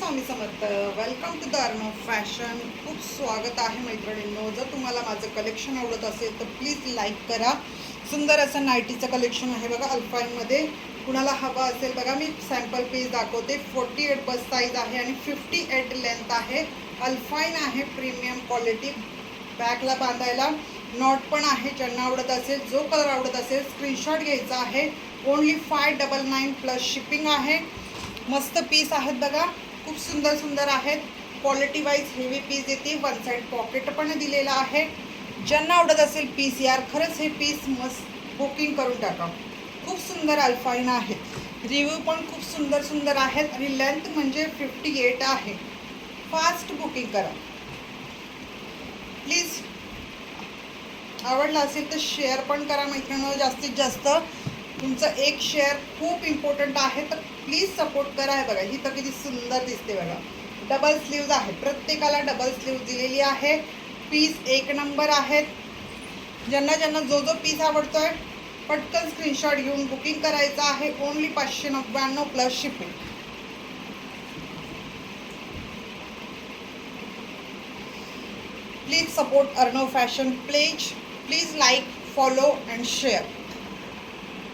Swami Samarth. Welcome to the Arnav fashion. खूप स्वागत आहे मैत्रिणींनो. जर तुम्हाला माझं कलेक्शन आवडत असेल तर प्लीज लाईक करा. सुंदर असं नाईटीचं कलेक्शन आहे बघा अल्पाईनमध्ये. कुणाला हवं असेल बघा, मी सॅम्पल पीस दाखवते. 48 बस साईज आहे आणि 58 लेंथ आहे. अल्पाईन आहे, प्रीमियम क्वालिटी. बॅकला बांधायला नॉट पण आहे. ज्यांना आवडत असेल, जो कलर आवडत असेल स्क्रीनशॉट घ्यायचा आहे. ओनली 599 प्लस शिपिंग आहे. मस्त पीस आहेत बघा, खूप सुंदर सुंदर आहेत. क्वालिटी वाईज हेवी पीस येते. वन साईड पॉकेट पण दिलेला आहे. ज्यांना आवडत असेल पीस, यार खरंच हे पीस मस्त बुकिंग करून टाका. खूप सुंदर अल्फाईन आहेत. रिव्ह्यू पण खूप सुंदर सुंदर आहेत आणि लेंथ म्हणजे 58 आहे. फास्ट बुकिंग करा प्लीज. आवडला असेल तर शेअर पण करा मैत्रिणींनो. जास्तीत जास्त तुमचं एक शेअर खूप इम्पॉर्टंट आहे, तर प्लीज सपोर्ट करा. आहे बघा, ही तर किती सुंदर दिसते बघा. डबल स्लीव्ज आहे, प्रत्येकाला डबल स्लीव्ज दिलेली आहे. पीस एक नंबर आहेत. ज्यांना ज्यांना जो जो पीस आवडतोय पटकन स्क्रीनशॉट घेऊन बुकिंग करायचं आहे. Only 599 plus shipping. Please support Arnav fashion. Please like, follow and share.